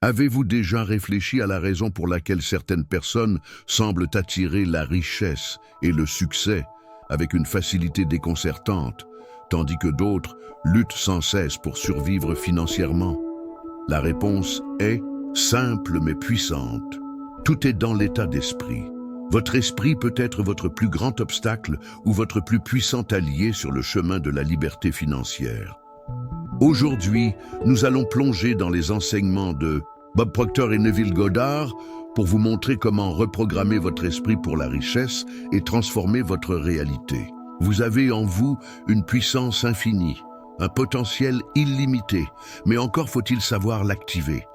Avez-vous déjà réfléchi à la raison pour laquelle certaines personnes semblent attirer la richesse et le succès avec une facilité déconcertante, tandis que d'autres luttent sans cesse pour survivre financièrement? La réponse est simple mais puissante. Tout est dans l'état d'esprit. Votre esprit peut être votre plus grand obstacle ou votre plus puissant allié sur le chemin de la liberté financière. Aujourd'hui, nous allons plonger dans les enseignements de Bob Proctor et Neville Goddard pour vous montrer comment reprogrammer votre esprit pour la richesse et transformer votre réalité. Vous avez en vous une puissance infinie, un potentiel illimité, mais encore faut-il savoir l'activer.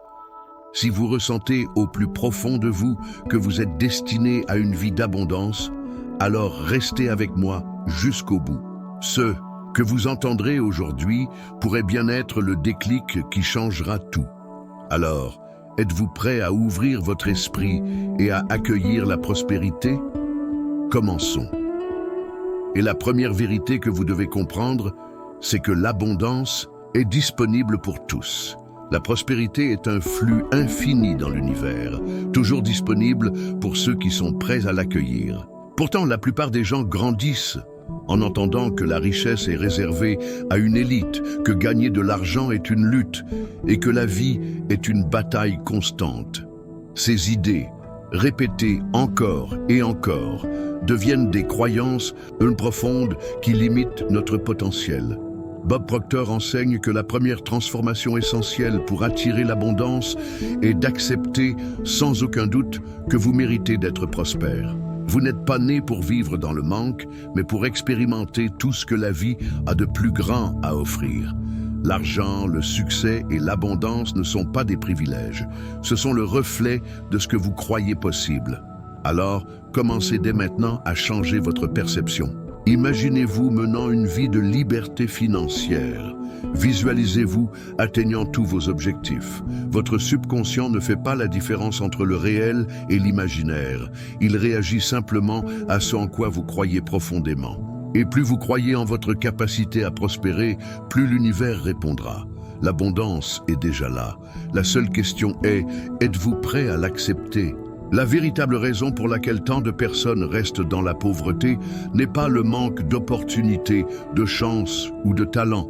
Si vous ressentez au plus profond de vous que vous êtes destiné à une vie d'abondance, alors restez avec moi jusqu'au bout. Ce que vous entendrez aujourd'hui pourrait bien être le déclic qui changera tout. Alors, êtes-vous prêt à ouvrir votre esprit et à accueillir la prospérité? Commençons. Et la première vérité que vous devez comprendre, c'est que l'abondance est disponible pour tous. La prospérité est un flux infini dans l'univers, toujours disponible pour ceux qui sont prêts à l'accueillir. Pourtant, la plupart des gens grandissent en entendant que la richesse est réservée à une élite, que gagner de l'argent est une lutte et que la vie est une bataille constante. Ces idées, répétées encore et encore, deviennent des croyances profondes qui limitent notre potentiel. Bob Proctor enseigne que la première transformation essentielle pour attirer l'abondance est d'accepter sans aucun doute que vous méritez d'être prospère. Vous n'êtes pas né pour vivre dans le manque, mais pour expérimenter tout ce que la vie a de plus grand à offrir. L'argent, le succès et l'abondance ne sont pas des privilèges. Ce sont le reflet de ce que vous croyez possible. Alors, commencez dès maintenant à changer votre perception. Imaginez-vous menant une vie de liberté financière. Visualisez-vous atteignant tous vos objectifs. Votre subconscient ne fait pas la différence entre le réel et l'imaginaire. Il réagit simplement à ce en quoi vous croyez profondément. Et plus vous croyez en votre capacité à prospérer, plus l'univers répondra. L'abondance est déjà là. La seule question est, êtes-vous prêt à l'accepter ? La véritable raison pour laquelle tant de personnes restent dans la pauvreté n'est pas le manque d'opportunités, de chance ou de talent,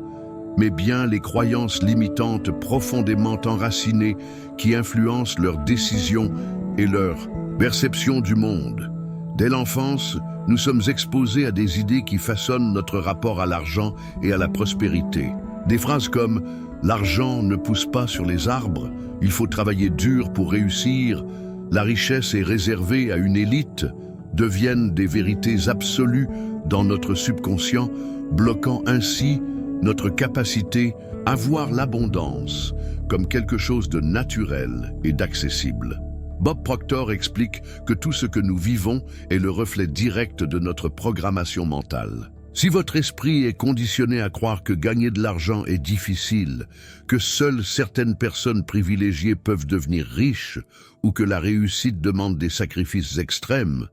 mais bien les croyances limitantes profondément enracinées qui influencent leurs décisions et leur perception du monde. Dès l'enfance, nous sommes exposés à des idées qui façonnent notre rapport à l'argent et à la prospérité. Des phrases comme « l'argent ne pousse pas sur les arbres, il faut travailler dur pour réussir », la richesse est réservée à une élite, deviennent des vérités absolues dans notre subconscient, bloquant ainsi notre capacité à voir l'abondance comme quelque chose de naturel et d'accessible. Bob Proctor explique que tout ce que nous vivons est le reflet direct de notre programmation mentale. Si votre esprit est conditionné à croire que gagner de l'argent est difficile, que seules certaines personnes privilégiées peuvent devenir riches ou que la réussite demande des sacrifices extrêmes,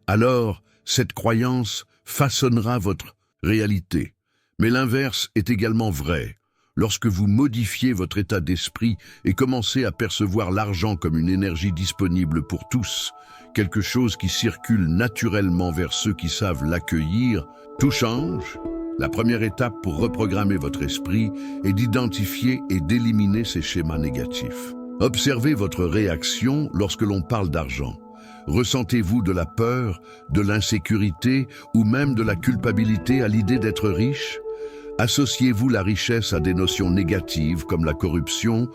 alors cette croyance façonnera votre réalité. Mais l'inverse est également vrai. Lorsque vous modifiez votre état d'esprit et commencez à percevoir l'argent comme une énergie disponible pour tous, quelque chose qui circule naturellement vers ceux qui savent l'accueillir, tout change. La première étape pour reprogrammer votre esprit est d'identifier et d'éliminer ces schémas négatifs. Observez votre réaction lorsque l'on parle d'argent. Ressentez-vous de la peur, de l'insécurité ou même de la culpabilité à l'idée d'être riche? Associez-vous la richesse à des notions négatives comme la corruption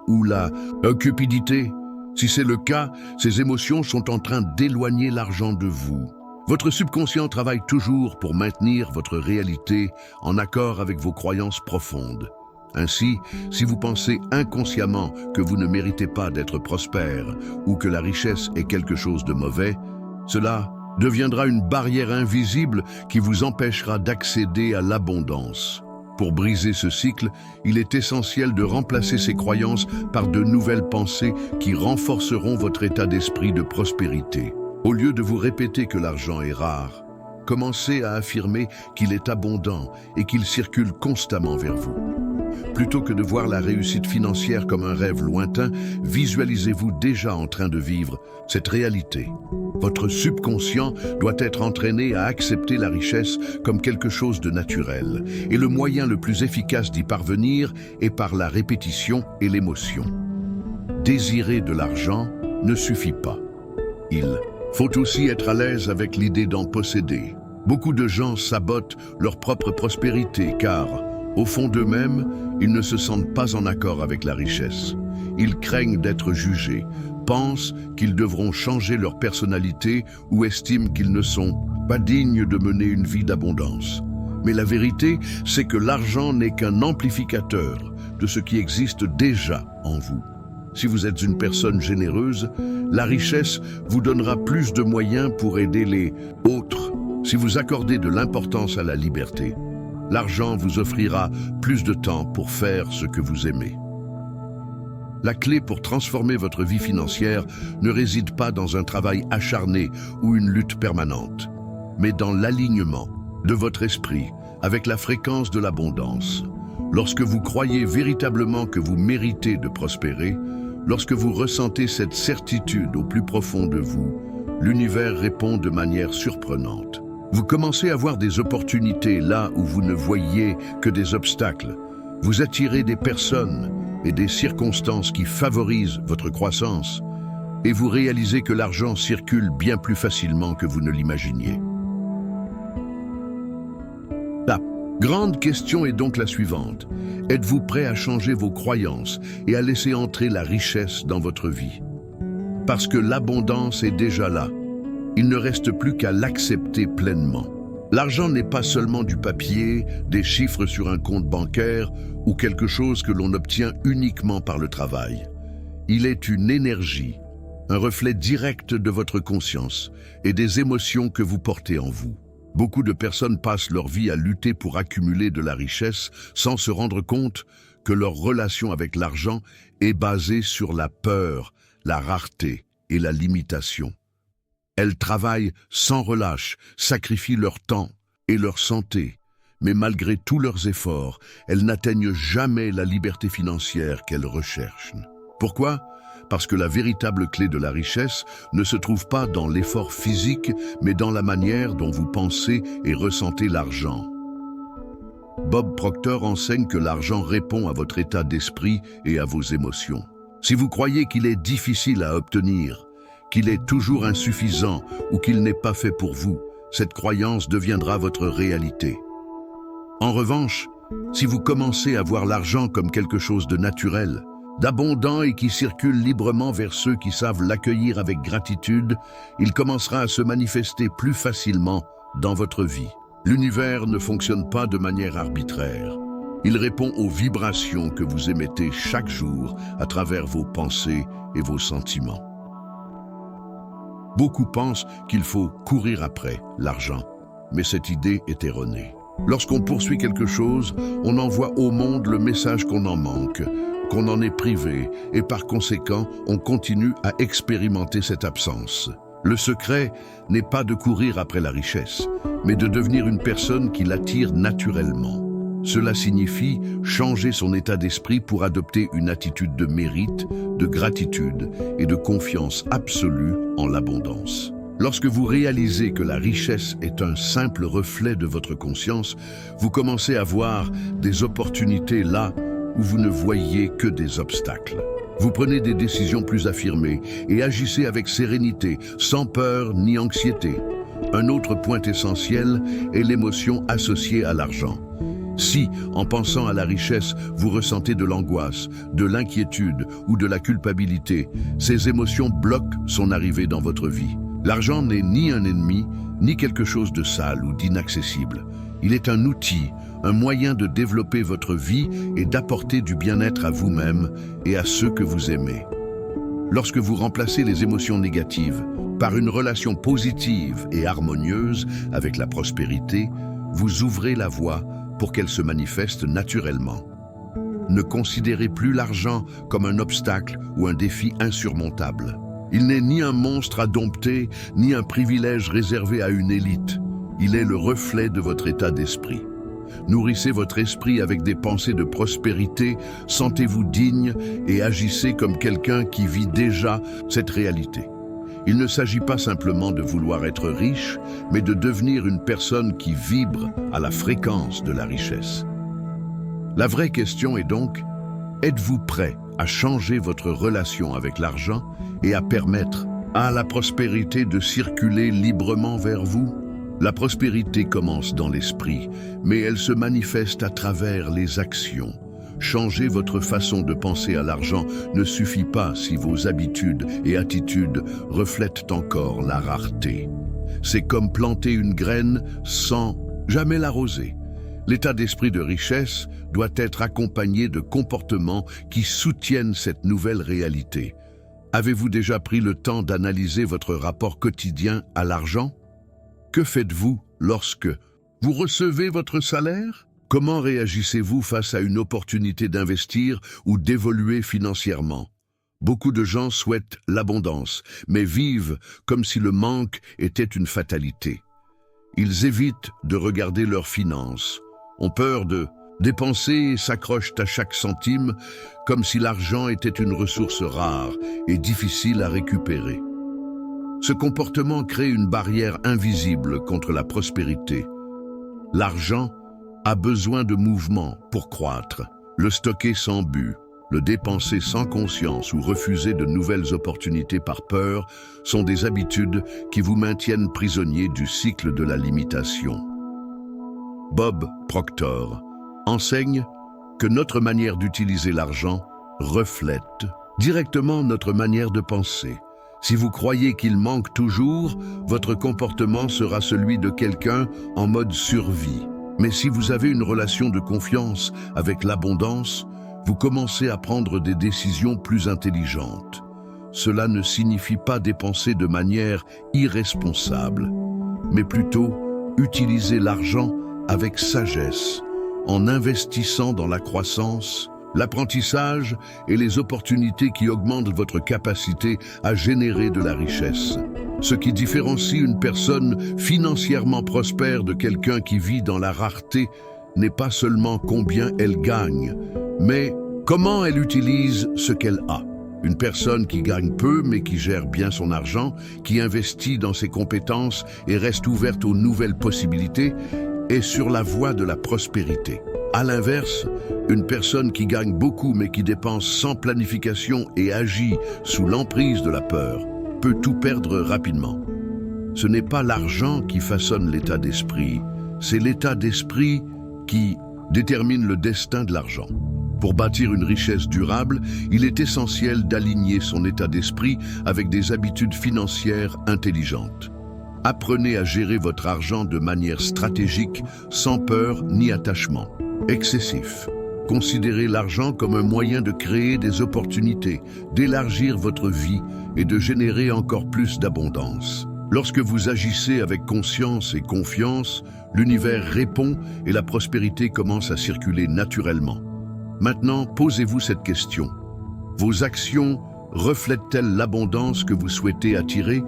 ou la cupidité? Si c'est le cas, ces émotions sont en train d'éloigner l'argent de vous. Votre subconscient travaille toujours pour maintenir votre réalité en accord avec vos croyances profondes. Ainsi, si vous pensez inconsciemment que vous ne méritez pas d'être prospère ou que la richesse est quelque chose de mauvais, cela deviendra une barrière invisible qui vous empêchera d'accéder à l'abondance. Pour briser ce cycle, il est essentiel de remplacer ces croyances par de nouvelles pensées qui renforceront votre état d'esprit de prospérité. Au lieu de vous répéter que l'argent est rare, commencez à affirmer qu'il est abondant et qu'il circule constamment vers vous. Plutôt que de voir la réussite financière comme un rêve lointain, visualisez-vous déjà en train de vivre cette réalité. Votre subconscient doit être entraîné à accepter la richesse comme quelque chose de naturel, et le moyen le plus efficace d'y parvenir est par la répétition et l'émotion. Désirer de l'argent ne suffit pas. Il faut aussi être à l'aise avec l'idée d'en posséder. Beaucoup de gens sabotent leur propre prospérité car, au fond d'eux-mêmes, ils ne se sentent pas en accord avec la richesse. Ils craignent d'être jugés, pensent qu'ils devront changer leur personnalité ou estiment qu'ils ne sont pas dignes de mener une vie d'abondance. Mais la vérité, c'est que l'argent n'est qu'un amplificateur de ce qui existe déjà en vous. Si vous êtes une personne généreuse, la richesse vous donnera plus de moyens pour aider les autres. Si vous accordez de l'importance à la liberté, l'argent vous offrira plus de temps pour faire ce que vous aimez. La clé pour transformer votre vie financière ne réside pas dans un travail acharné ou une lutte permanente, mais dans l'alignement de votre esprit avec la fréquence de l'abondance. Lorsque vous croyez véritablement que vous méritez de prospérer, lorsque vous ressentez cette certitude au plus profond de vous, l'univers répond de manière surprenante. Vous commencez à voir des opportunités là où vous ne voyez que des obstacles. Vous attirez des personnes et des circonstances qui favorisent votre croissance et vous réalisez que l'argent circule bien plus facilement que vous ne l'imaginiez. La grande question est donc la suivante. Êtes-vous prêt à changer vos croyances et à laisser entrer la richesse dans votre vie? Parce que l'abondance est déjà là. Il ne reste plus qu'à l'accepter pleinement. L'argent n'est pas seulement du papier, des chiffres sur un compte bancaire ou quelque chose que l'on obtient uniquement par le travail. Il est une énergie, un reflet direct de votre conscience et des émotions que vous portez en vous. Beaucoup de personnes passent leur vie à lutter pour accumuler de la richesse sans se rendre compte que leur relation avec l'argent est basée sur la peur, la rareté et la limitation. Elles travaillent sans relâche, sacrifient leur temps et leur santé, mais malgré tous leurs efforts, elles n'atteignent jamais la liberté financière qu'elles recherchent. Pourquoi? Parce que la véritable clé de la richesse ne se trouve pas dans l'effort physique, mais dans la manière dont vous pensez et ressentez l'argent. Bob Proctor enseigne que l'argent répond à votre état d'esprit et à vos émotions. Si vous croyez qu'il est difficile à obtenir, qu'il est toujours insuffisant ou qu'il n'est pas fait pour vous, cette croyance deviendra votre réalité. En revanche, si vous commencez à voir l'argent comme quelque chose de naturel, d'abondant et qui circule librement vers ceux qui savent l'accueillir avec gratitude, il commencera à se manifester plus facilement dans votre vie. L'univers ne fonctionne pas de manière arbitraire. Il répond aux vibrations que vous émettez chaque jour à travers vos pensées et vos sentiments. Beaucoup pensent qu'il faut courir après l'argent, mais cette idée est erronée. Lorsqu'on poursuit quelque chose, on envoie au monde le message qu'on en manque, qu'on en est privé, et par conséquent, on continue à expérimenter cette absence. Le secret n'est pas de courir après la richesse, mais de devenir une personne qui l'attire naturellement. Cela signifie changer son état d'esprit pour adopter une attitude de mérite, de gratitude et de confiance absolue en l'abondance. Lorsque vous réalisez que la richesse est un simple reflet de votre conscience, vous commencez à voir des opportunités là où vous ne voyez que des obstacles. Vous prenez des décisions plus affirmées et agissez avec sérénité, sans peur ni anxiété. Un autre point essentiel est l'émotion associée à l'argent. Si, en pensant à la richesse, vous ressentez de l'angoisse, de l'inquiétude ou de la culpabilité, ces émotions bloquent son arrivée dans votre vie. L'argent n'est ni un ennemi, ni quelque chose de sale ou d'inaccessible. Il est un outil, un moyen de développer votre vie et d'apporter du bien-être à vous-même et à ceux que vous aimez. Lorsque vous remplacez les émotions négatives par une relation positive et harmonieuse avec la prospérité, vous ouvrez la voie pour qu'elle se manifeste naturellement. Ne considérez plus l'argent comme un obstacle ou un défi insurmontable. Il n'est ni un monstre à dompter, ni un privilège réservé à une élite. Il est le reflet de votre état d'esprit. Nourrissez votre esprit avec des pensées de prospérité, sentez-vous digne et agissez comme quelqu'un qui vit déjà cette réalité. Il ne s'agit pas simplement de vouloir être riche, mais de devenir une personne qui vibre à la fréquence de la richesse. La vraie question est donc, êtes-vous prêt à changer votre relation avec l'argent et à permettre à la prospérité de circuler librement vers vous? La prospérité commence dans l'esprit, mais elle se manifeste à travers les actions. Changer votre façon de penser à l'argent ne suffit pas si vos habitudes et attitudes reflètent encore la rareté. C'est comme planter une graine sans jamais l'arroser. L'état d'esprit de richesse doit être accompagné de comportements qui soutiennent cette nouvelle réalité. Avez-vous déjà pris le temps d'analyser votre rapport quotidien à l'argent? Que faites-vous lorsque vous recevez votre salaire? Comment réagissez-vous face à une opportunité d'investir ou d'évoluer financièrement? Beaucoup de gens souhaitent l'abondance, mais vivent comme si le manque était une fatalité. Ils évitent de regarder leurs finances, ont peur de dépenser et s'accrochent à chaque centime comme si l'argent était une ressource rare et difficile à récupérer. Ce comportement crée une barrière invisible contre la prospérité. L'argent a besoin de mouvement pour croître. Le stocker sans but, le dépenser sans conscience ou refuser de nouvelles opportunités par peur sont des habitudes qui vous maintiennent prisonnier du cycle de la limitation. Bob Proctor enseigne que notre manière d'utiliser l'argent reflète directement notre manière de penser. Si vous croyez qu'il manque toujours, votre comportement sera celui de quelqu'un en mode survie. Mais si vous avez une relation de confiance avec l'abondance, vous commencez à prendre des décisions plus intelligentes. Cela ne signifie pas dépenser de manière irresponsable, mais plutôt utiliser l'argent avec sagesse, en investissant dans la croissance, l'apprentissage et les opportunités qui augmentent votre capacité à générer de la richesse. Ce qui différencie une personne financièrement prospère de quelqu'un qui vit dans la rareté n'est pas seulement combien elle gagne, mais comment elle utilise ce qu'elle a. Une personne qui gagne peu mais qui gère bien son argent, qui investit dans ses compétences et reste ouverte aux nouvelles possibilités, est sur la voie de la prospérité. À l'inverse, une personne qui gagne beaucoup mais qui dépense sans planification et agit sous l'emprise de la peur peut tout perdre rapidement. Ce n'est pas l'argent qui façonne l'état d'esprit, c'est l'état d'esprit qui détermine le destin de l'argent. Pour bâtir une richesse durable, il est essentiel d'aligner son état d'esprit avec des habitudes financières intelligentes. Apprenez à gérer votre argent de manière stratégique, sans peur ni attachement excessif. Considérez l'argent comme un moyen de créer des opportunités, d'élargir votre vie et de générer encore plus d'abondance. Lorsque vous agissez avec conscience et confiance, l'univers répond et la prospérité commence à circuler naturellement. Maintenant, posez-vous cette question. Vos actions reflètent-elles l'abondance que vous souhaitez attirer?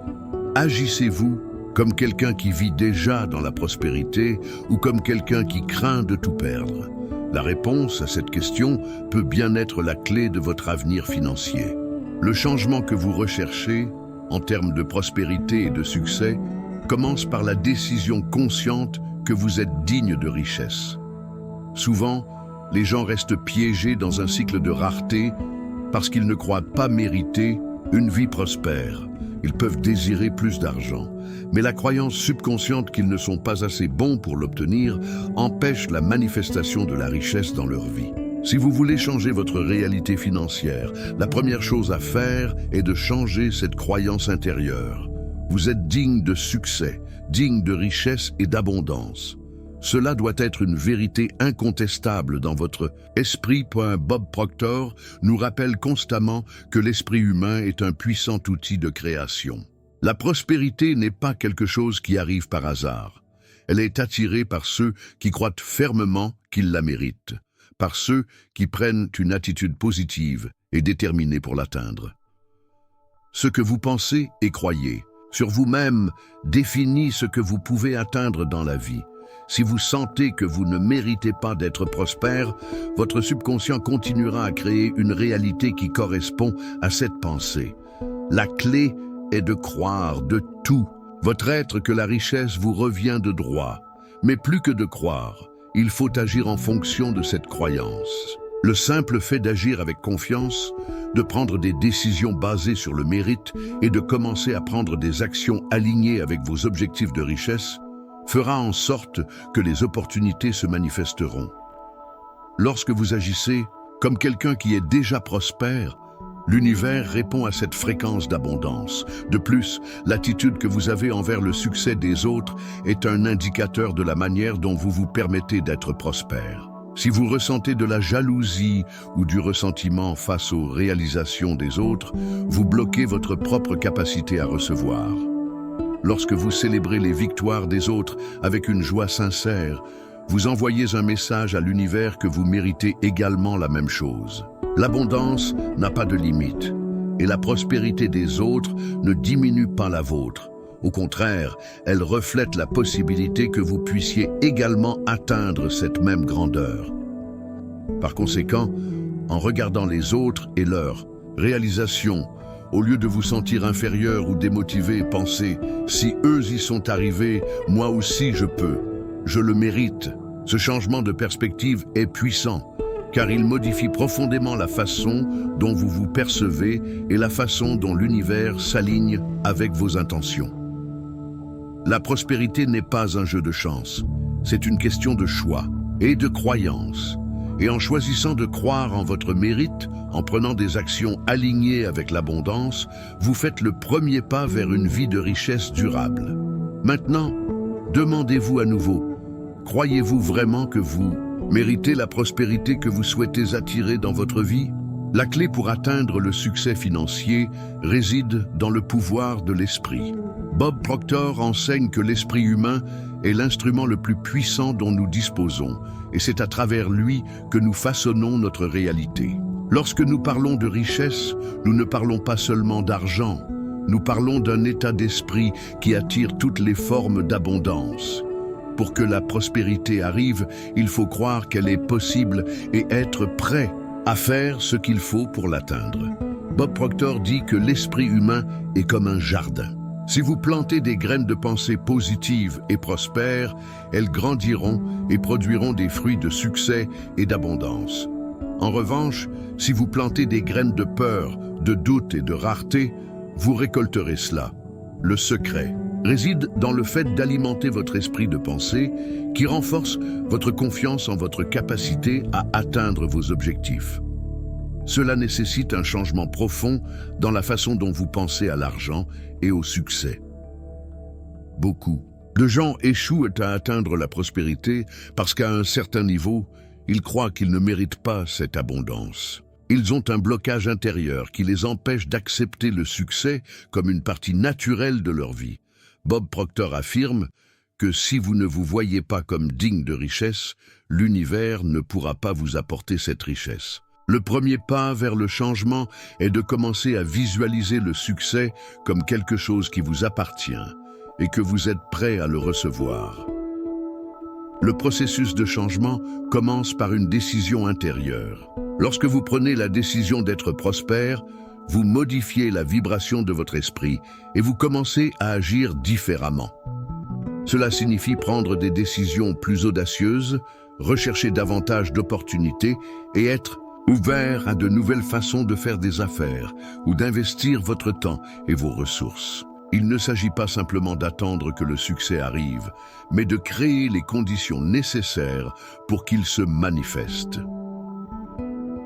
Agissez-vous comme quelqu'un qui vit déjà dans la prospérité ou comme quelqu'un qui craint de tout perdre? La réponse à cette question peut bien être la clé de votre avenir financier. Le changement que vous recherchez, en termes de prospérité et de succès, commence par la décision consciente que vous êtes digne de richesse. Souvent, les gens restent piégés dans un cycle de rareté parce qu'ils ne croient pas mériter une vie prospère. Ils peuvent désirer plus d'argent, mais la croyance subconsciente qu'ils ne sont pas assez bons pour l'obtenir empêche la manifestation de la richesse dans leur vie. Si vous voulez changer votre réalité financière, la première chose à faire est de changer cette croyance intérieure. Vous êtes digne de succès, digne de richesse et d'abondance. Cela doit être une vérité incontestable dans votre esprit. Bob Proctor nous rappelle constamment que l'esprit humain est un puissant outil de création. La prospérité n'est pas quelque chose qui arrive par hasard. Elle est attirée par ceux qui croient fermement qu'ils la méritent, par ceux qui prennent une attitude positive et déterminée pour l'atteindre. Ce que vous pensez et croyez sur vous-même définit ce que vous pouvez atteindre dans la vie. Si vous sentez que vous ne méritez pas d'être prospère, votre subconscient continuera à créer une réalité qui correspond à cette pensée. La clé est de croire de tout votre être que la richesse vous revient de droit. Mais plus que de croire, il faut agir en fonction de cette croyance. Le simple fait d'agir avec confiance, de prendre des décisions basées sur le mérite et de commencer à prendre des actions alignées avec vos objectifs de richesse fera en sorte que les opportunités se manifesteront. Lorsque vous agissez comme quelqu'un qui est déjà prospère, l'univers répond à cette fréquence d'abondance. De plus, l'attitude que vous avez envers le succès des autres est un indicateur de la manière dont vous vous permettez d'être prospère. Si vous ressentez de la jalousie ou du ressentiment face aux réalisations des autres, vous bloquez votre propre capacité à recevoir. Lorsque vous célébrez les victoires des autres avec une joie sincère, vous envoyez un message à l'univers que vous méritez également la même chose. L'abondance n'a pas de limite, et la prospérité des autres ne diminue pas la vôtre. Au contraire, elle reflète la possibilité que vous puissiez également atteindre cette même grandeur. Par conséquent, en regardant les autres et leurs réalisations, au lieu de vous sentir inférieur ou démotivé, pensez « Si eux y sont arrivés, moi aussi je peux, je le mérite ». Ce changement de perspective est puissant, car il modifie profondément la façon dont vous vous percevez et la façon dont l'univers s'aligne avec vos intentions. La prospérité n'est pas un jeu de chance, c'est une question de choix et de croyance. Et en choisissant de croire en votre mérite, en prenant des actions alignées avec l'abondance, vous faites le premier pas vers une vie de richesse durable. Maintenant, demandez-vous à nouveau, croyez-vous vraiment que vous méritez la prospérité que vous souhaitez attirer dans votre vie? La clé pour atteindre le succès financier réside dans le pouvoir de l'esprit. Bob Proctor enseigne que l'esprit humain est l'instrument le plus puissant dont nous disposons, et c'est à travers lui que nous façonnons notre réalité. Lorsque nous parlons de richesse, nous ne parlons pas seulement d'argent, nous parlons d'un état d'esprit qui attire toutes les formes d'abondance. Pour que la prospérité arrive, il faut croire qu'elle est possible et être prêt à faire ce qu'il faut pour l'atteindre. Bob Proctor dit que l'esprit humain est comme un jardin. Si vous plantez des graines de pensée positives et prospères, elles grandiront et produiront des fruits de succès et d'abondance. En revanche, si vous plantez des graines de peur, de doute et de rareté, vous récolterez cela. Le secret réside dans le fait d'alimenter votre esprit de pensée qui renforce votre confiance en votre capacité à atteindre vos objectifs. Cela nécessite un changement profond dans la façon dont vous pensez à l'argent et au succès. Beaucoup de gens échouent à atteindre la prospérité parce qu'à un certain niveau, ils croient qu'ils ne méritent pas cette abondance. Ils ont un blocage intérieur qui les empêche d'accepter le succès comme une partie naturelle de leur vie. Bob Proctor affirme que si vous ne vous voyez pas comme digne de richesse, l'univers ne pourra pas vous apporter cette richesse. Le premier pas vers le changement est de commencer à visualiser le succès comme quelque chose qui vous appartient et que vous êtes prêt à le recevoir. Le processus de changement commence par une décision intérieure. Lorsque vous prenez la décision d'être prospère, vous modifiez la vibration de votre esprit et vous commencez à agir différemment. Cela signifie prendre des décisions plus audacieuses, rechercher davantage d'opportunités et être ouvert à de nouvelles façons de faire des affaires ou d'investir votre temps et vos ressources. Il ne s'agit pas simplement d'attendre que le succès arrive, mais de créer les conditions nécessaires pour qu'il se manifeste.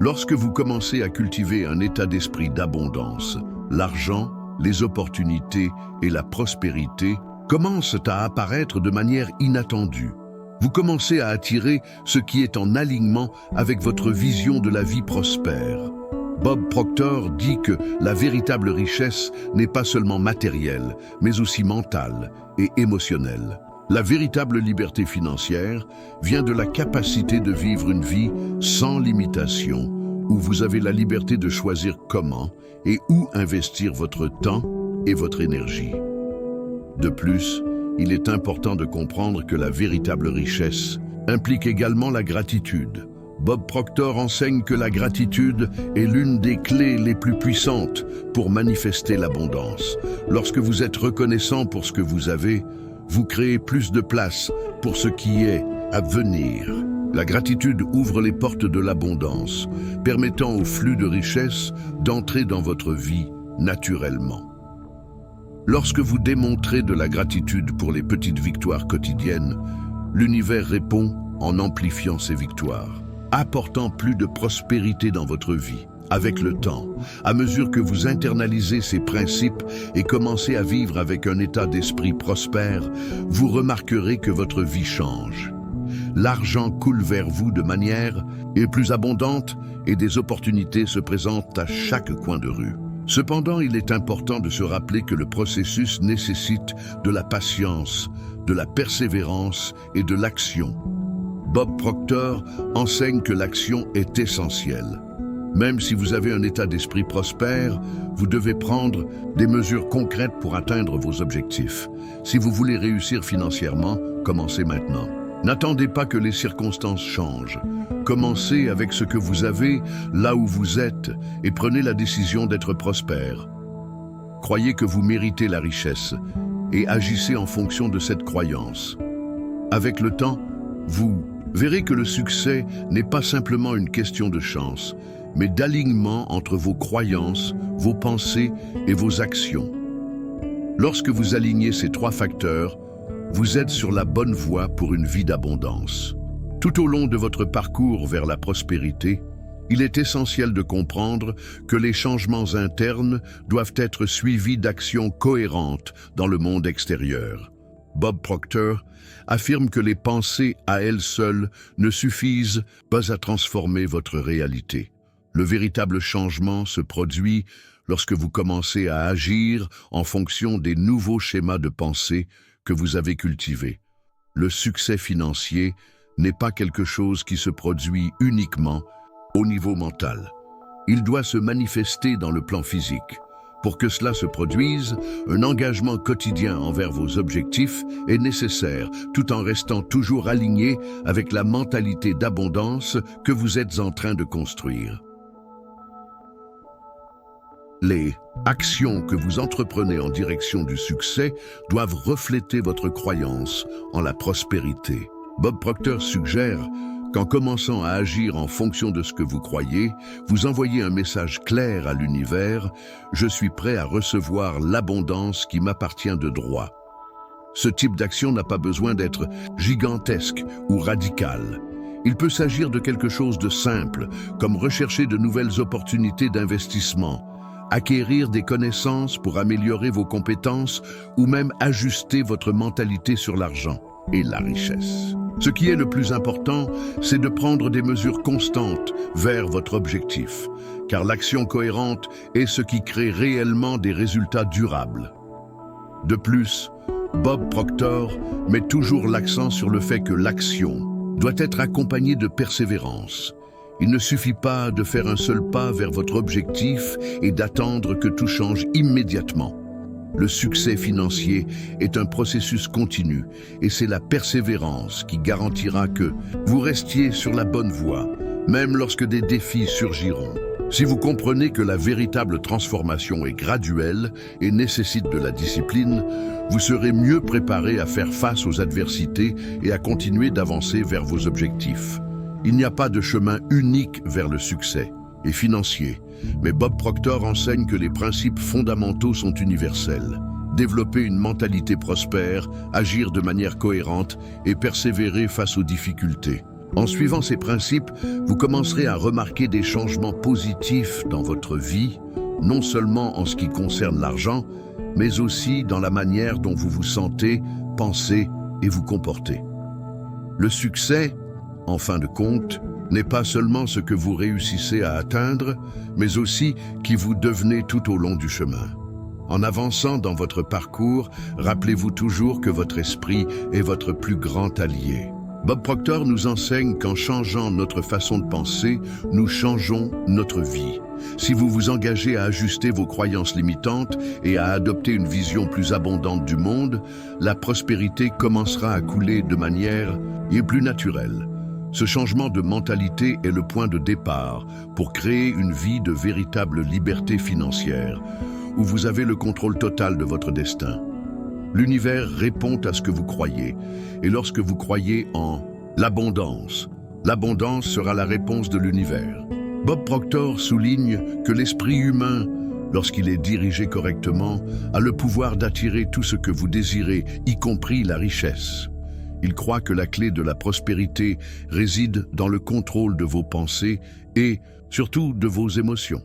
Lorsque vous commencez à cultiver un état d'esprit d'abondance, l'argent, les opportunités et la prospérité commencent à apparaître de manière inattendue. Vous commencez à attirer ce qui est en alignement avec votre vision de la vie prospère. Bob Proctor dit que la véritable richesse n'est pas seulement matérielle, mais aussi mentale et émotionnelle. La véritable liberté financière vient de la capacité de vivre une vie sans limitation, où vous avez la liberté de choisir comment et où investir votre temps et votre énergie. De plus, il est important de comprendre que la véritable richesse implique également la gratitude. Bob Proctor enseigne que la gratitude est l'une des clés les plus puissantes pour manifester l'abondance. Lorsque vous êtes reconnaissant pour ce que vous avez, vous créez plus de place pour ce qui est à venir. La gratitude ouvre les portes de l'abondance, permettant au flux de richesse d'entrer dans votre vie naturellement. Lorsque vous démontrez de la gratitude pour les petites victoires quotidiennes, l'univers répond en amplifiant ces victoires, apportant plus de prospérité dans votre vie. Avec le temps, à mesure que vous internalisez ces principes et commencez à vivre avec un état d'esprit prospère, vous remarquerez que votre vie change. L'argent coule vers vous de manière plus abondante et des opportunités se présentent à chaque coin de rue. Cependant, il est important de se rappeler que le processus nécessite de la patience, de la persévérance et de l'action. Bob Proctor enseigne que l'action est essentielle. Même si vous avez un état d'esprit prospère, vous devez prendre des mesures concrètes pour atteindre vos objectifs. Si vous voulez réussir financièrement, commencez maintenant. N'attendez pas que les circonstances changent. Commencez avec ce que vous avez, là où vous êtes, et prenez la décision d'être prospère. Croyez que vous méritez la richesse et agissez en fonction de cette croyance. Avec le temps, vous verrez que le succès n'est pas simplement une question de chance, mais d'alignement entre vos croyances, vos pensées et vos actions. Lorsque vous alignez ces trois facteurs, vous êtes sur la bonne voie pour une vie d'abondance. Tout au long de votre parcours vers la prospérité, il est essentiel de comprendre que les changements internes doivent être suivis d'actions cohérentes dans le monde extérieur. Bob Proctor affirme que les pensées à elles seules ne suffisent pas à transformer votre réalité. Le véritable changement se produit lorsque vous commencez à agir en fonction des nouveaux schémas de pensée que vous avez cultivés. Le succès financier n'est pas quelque chose qui se produit uniquement au niveau mental. Il doit se manifester dans le plan physique. Pour que cela se produise, un engagement quotidien envers vos objectifs est nécessaire, tout en restant toujours aligné avec la mentalité d'abondance que vous êtes en train de construire. Les actions que vous entreprenez en direction du succès doivent refléter votre croyance en la prospérité. Bob Proctor suggère qu'en commençant à agir en fonction de ce que vous croyez, vous envoyez un message clair à l'univers « Je suis prêt à recevoir l'abondance qui m'appartient de droit ». Ce type d'action n'a pas besoin d'être gigantesque ou radical. Il peut s'agir de quelque chose de simple, comme rechercher de nouvelles opportunités d'investissement, acquérir des connaissances pour améliorer vos compétences ou même ajuster votre mentalité sur l'argent et la richesse. Ce qui est le plus important, c'est de prendre des mesures constantes vers votre objectif, car l'action cohérente est ce qui crée réellement des résultats durables. De plus, Bob Proctor met toujours l'accent sur le fait que l'action doit être accompagnée de persévérance. Il ne suffit pas de faire un seul pas vers votre objectif et d'attendre que tout change immédiatement. Le succès financier est un processus continu et c'est la persévérance qui garantira que vous restiez sur la bonne voie, même lorsque des défis surgiront. Si vous comprenez que la véritable transformation est graduelle et nécessite de la discipline, vous serez mieux préparé à faire face aux adversités et à continuer d'avancer vers vos objectifs. Il n'y a pas de chemin unique vers le succès et financier, mais Bob Proctor enseigne que les principes fondamentaux sont universels. Développer une mentalité prospère, agir de manière cohérente et persévérer face aux difficultés. En suivant ces principes, vous commencerez à remarquer des changements positifs dans votre vie, non seulement en ce qui concerne l'argent, mais aussi dans la manière dont vous vous sentez, pensez et vous comportez. Le succès, en fin de compte, n'est pas seulement ce que vous réussissez à atteindre, mais aussi qui vous devenez tout au long du chemin. En avançant dans votre parcours, rappelez-vous toujours que votre esprit est votre plus grand allié. Bob Proctor nous enseigne qu'en changeant notre façon de penser, nous changeons notre vie. Si vous vous engagez à ajuster vos croyances limitantes et à adopter une vision plus abondante du monde, la prospérité commencera à couler de manière plus naturelle. Ce changement de mentalité est le point de départ pour créer une vie de véritable liberté financière, où vous avez le contrôle total de votre destin. L'univers répond à ce que vous croyez, et lorsque vous croyez en l'abondance sera la réponse de l'univers. Bob Proctor souligne que l'esprit humain, lorsqu'il est dirigé correctement, a le pouvoir d'attirer tout ce que vous désirez, y compris la richesse. Il croit que la clé de la prospérité réside dans le contrôle de vos pensées et, surtout, de vos émotions.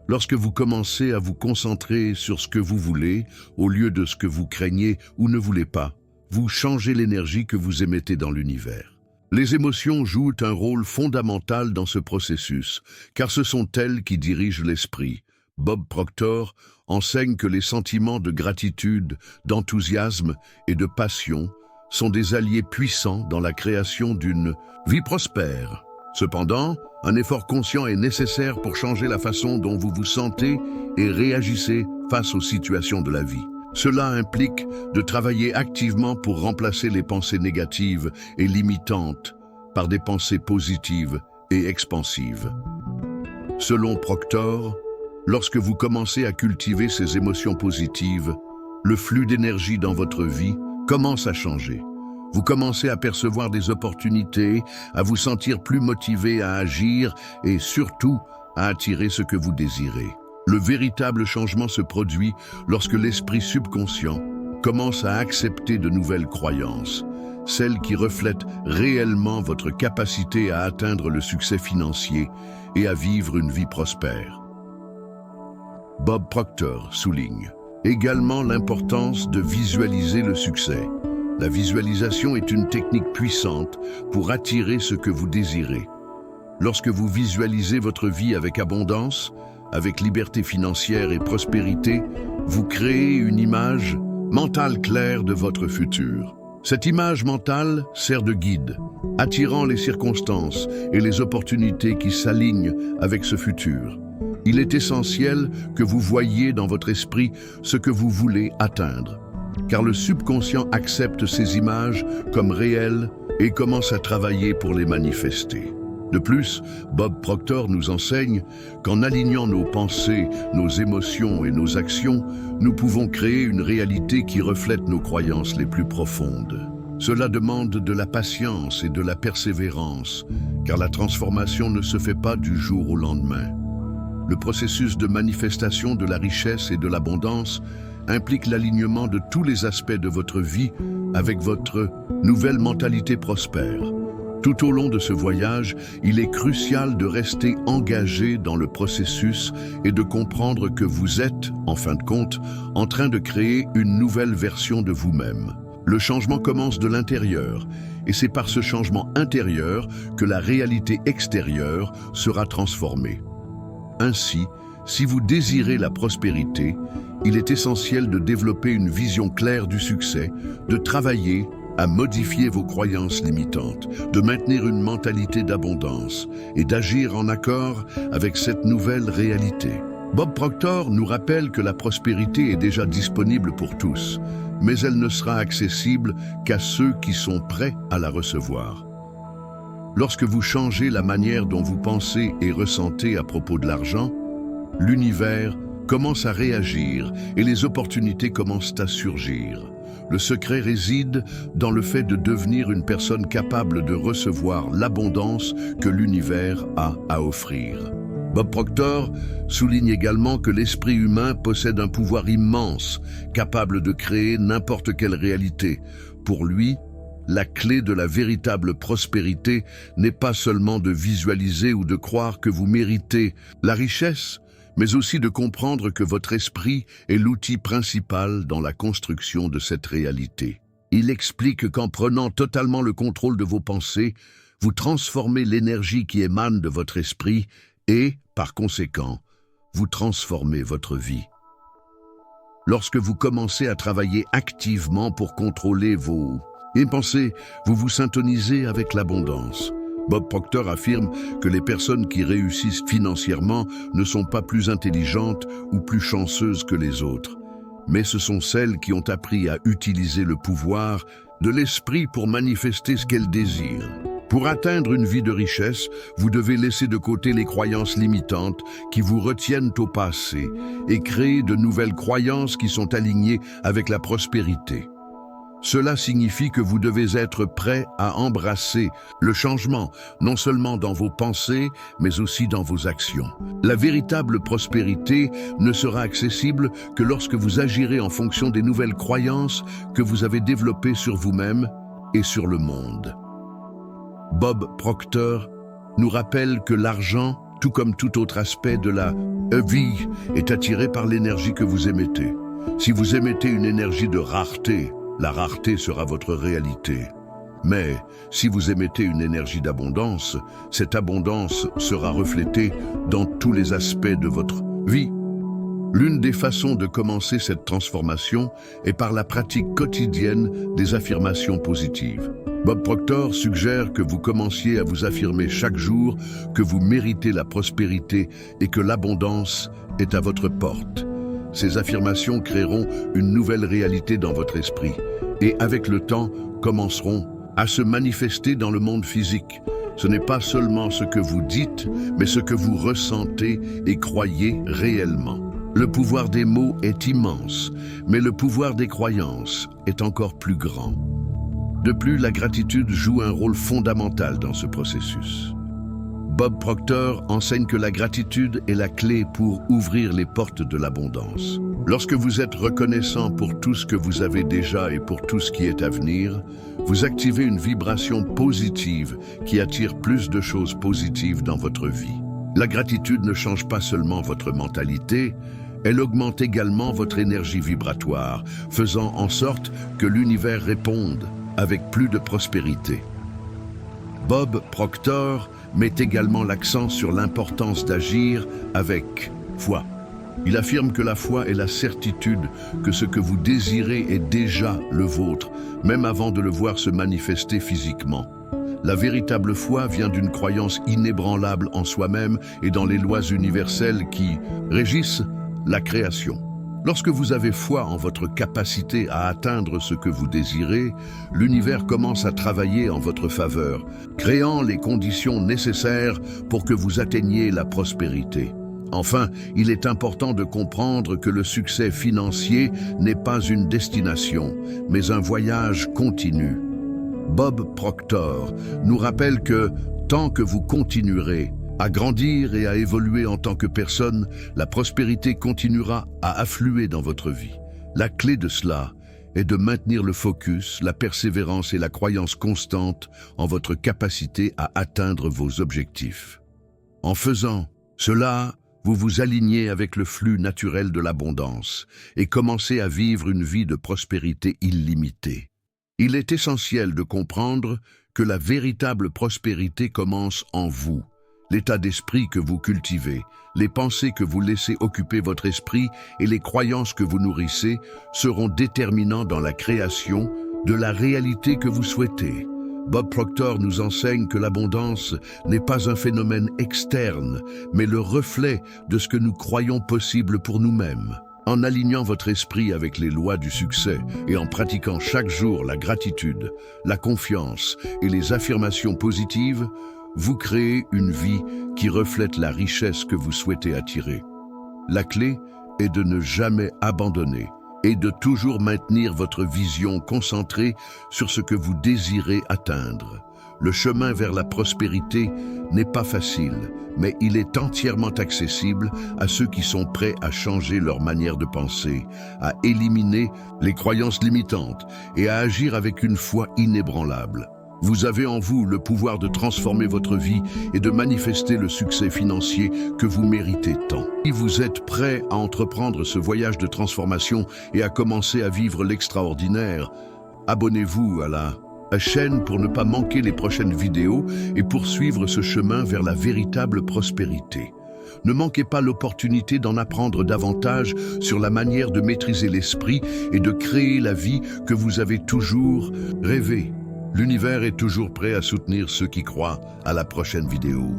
Lorsque vous commencez à vous concentrer sur ce que vous voulez, au lieu de ce que vous craignez ou ne voulez pas, vous changez l'énergie que vous émettez dans l'univers. Les émotions jouent un rôle fondamental dans ce processus, car ce sont elles qui dirigent l'esprit. Bob Proctor enseigne que les sentiments de gratitude, d'enthousiasme et de passion sont des alliés puissants dans la création d'une vie prospère. Cependant, un effort conscient est nécessaire pour changer la façon dont vous vous sentez et réagissez face aux situations de la vie. Cela implique de travailler activement pour remplacer les pensées négatives et limitantes par des pensées positives et expansives. Selon Proctor, lorsque vous commencez à cultiver ces émotions positives, le flux d'énergie dans votre vie commence à changer. Vous commencez à percevoir des opportunités, à vous sentir plus motivé à agir et surtout à attirer ce que vous désirez. Le véritable changement se produit lorsque l'esprit subconscient commence à accepter de nouvelles croyances, celles qui reflètent réellement votre capacité à atteindre le succès financier et à vivre une vie prospère. Bob Proctor souligne également l'importance de visualiser le succès. La visualisation est une technique puissante pour attirer ce que vous désirez. Lorsque vous visualisez votre vie avec abondance, avec liberté financière et prospérité, vous créez une image mentale claire de votre futur. Cette image mentale sert de guide, attirant les circonstances et les opportunités qui s'alignent avec ce futur. Il est essentiel que vous voyiez dans votre esprit ce que vous voulez atteindre, car le subconscient accepte ces images comme réelles et commence à travailler pour les manifester. De plus, Bob Proctor nous enseigne qu'en alignant nos pensées, nos émotions et nos actions, nous pouvons créer une réalité qui reflète nos croyances les plus profondes. Cela demande de la patience et de la persévérance, car la transformation ne se fait pas du jour au lendemain. Le processus de manifestation de la richesse et de l'abondance implique l'alignement de tous les aspects de votre vie avec votre nouvelle mentalité prospère. Tout au long de ce voyage, il est crucial de rester engagé dans le processus et de comprendre que vous êtes, en fin de compte, en train de créer une nouvelle version de vous-même. Le changement commence de l'intérieur, et c'est par ce changement intérieur que la réalité extérieure sera transformée. Ainsi, si vous désirez la prospérité, il est essentiel de développer une vision claire du succès, de travailler à modifier vos croyances limitantes, de maintenir une mentalité d'abondance et d'agir en accord avec cette nouvelle réalité. Bob Proctor nous rappelle que la prospérité est déjà disponible pour tous, mais elle ne sera accessible qu'à ceux qui sont prêts à la recevoir. Lorsque vous changez la manière dont vous pensez et ressentez à propos de l'argent, l'univers commence à réagir et les opportunités commencent à surgir. Le secret réside dans le fait de devenir une personne capable de recevoir l'abondance que l'univers a à offrir. Bob Proctor souligne également que l'esprit humain possède un pouvoir immense, capable de créer n'importe quelle réalité. Pour lui, la clé de la véritable prospérité n'est pas seulement de visualiser ou de croire que vous méritez la richesse, mais aussi de comprendre que votre esprit est l'outil principal dans la construction de cette réalité. Il explique qu'en prenant totalement le contrôle de vos pensées, vous transformez l'énergie qui émane de votre esprit et, par conséquent, vous transformez votre vie. Lorsque vous commencez à travailler activement pour contrôler vos Et pensez, vous vous syntonisez avec l'abondance. Bob Proctor affirme que les personnes qui réussissent financièrement ne sont pas plus intelligentes ou plus chanceuses que les autres, mais ce sont celles qui ont appris à utiliser le pouvoir de l'esprit pour manifester ce qu'elles désirent. Pour atteindre une vie de richesse, vous devez laisser de côté les croyances limitantes qui vous retiennent au passé et créer de nouvelles croyances qui sont alignées avec la prospérité. Cela signifie que vous devez être prêt à embrasser le changement, non seulement dans vos pensées, mais aussi dans vos actions. La véritable prospérité ne sera accessible que lorsque vous agirez en fonction des nouvelles croyances que vous avez développées sur vous-même et sur le monde. Bob Proctor nous rappelle que l'argent, tout comme tout autre aspect de la vie, est attiré par l'énergie que vous émettez. Si vous émettez une énergie de rareté, la rareté sera votre réalité. Mais si vous émettez une énergie d'abondance, cette abondance sera reflétée dans tous les aspects de votre vie. L'une des façons de commencer cette transformation est par la pratique quotidienne des affirmations positives. Bob Proctor suggère que vous commenciez à vous affirmer chaque jour que vous méritez la prospérité et que l'abondance est à votre porte. Ces affirmations créeront une nouvelle réalité dans votre esprit et avec le temps commenceront à se manifester dans le monde physique. Ce n'est pas seulement ce que vous dites, mais ce que vous ressentez et croyez réellement. Le pouvoir des mots est immense, mais le pouvoir des croyances est encore plus grand. De plus, la gratitude joue un rôle fondamental dans ce processus. Bob Proctor enseigne que la gratitude est la clé pour ouvrir les portes de l'abondance. Lorsque vous êtes reconnaissant pour tout ce que vous avez déjà et pour tout ce qui est à venir, vous activez une vibration positive qui attire plus de choses positives dans votre vie. La gratitude ne change pas seulement votre mentalité, elle augmente également votre énergie vibratoire, faisant en sorte que l'univers réponde avec plus de prospérité. Bob Proctor met également l'accent sur l'importance d'agir avec foi. Il affirme que la foi est la certitude que ce que vous désirez est déjà le vôtre, même avant de le voir se manifester physiquement. La véritable foi vient d'une croyance inébranlable en soi-même et dans les lois universelles qui régissent la création. Lorsque vous avez foi en votre capacité à atteindre ce que vous désirez, l'univers commence à travailler en votre faveur, créant les conditions nécessaires pour que vous atteigniez la prospérité. Enfin, il est important de comprendre que le succès financier n'est pas une destination, mais un voyage continu. Bob Proctor nous rappelle que, tant que vous continuerez à grandir et à évoluer en tant que personne, la prospérité continuera à affluer dans votre vie. La clé de cela est de maintenir le focus, la persévérance et la croyance constante en votre capacité à atteindre vos objectifs. En faisant cela, vous vous alignez avec le flux naturel de l'abondance et commencez à vivre une vie de prospérité illimitée. Il est essentiel de comprendre que la véritable prospérité commence en vous. L'état d'esprit que vous cultivez, les pensées que vous laissez occuper votre esprit et les croyances que vous nourrissez seront déterminants dans la création de la réalité que vous souhaitez. Bob Proctor nous enseigne que l'abondance n'est pas un phénomène externe, mais le reflet de ce que nous croyons possible pour nous-mêmes. En alignant votre esprit avec les lois du succès et en pratiquant chaque jour la gratitude, la confiance et les affirmations positives, vous créez une vie qui reflète la richesse que vous souhaitez attirer. La clé est de ne jamais abandonner et de toujours maintenir votre vision concentrée sur ce que vous désirez atteindre. Le chemin vers la prospérité n'est pas facile, mais il est entièrement accessible à ceux qui sont prêts à changer leur manière de penser, à éliminer les croyances limitantes et à agir avec une foi inébranlable. Vous avez en vous le pouvoir de transformer votre vie et de manifester le succès financier que vous méritez tant. Si vous êtes prêt à entreprendre ce voyage de transformation et à commencer à vivre l'extraordinaire, abonnez-vous à la chaîne pour ne pas manquer les prochaines vidéos et poursuivre ce chemin vers la véritable prospérité. Ne manquez pas l'opportunité d'en apprendre davantage sur la manière de maîtriser l'esprit et de créer la vie que vous avez toujours rêvé. L'univers est toujours prêt à soutenir ceux qui croient. À la prochaine vidéo.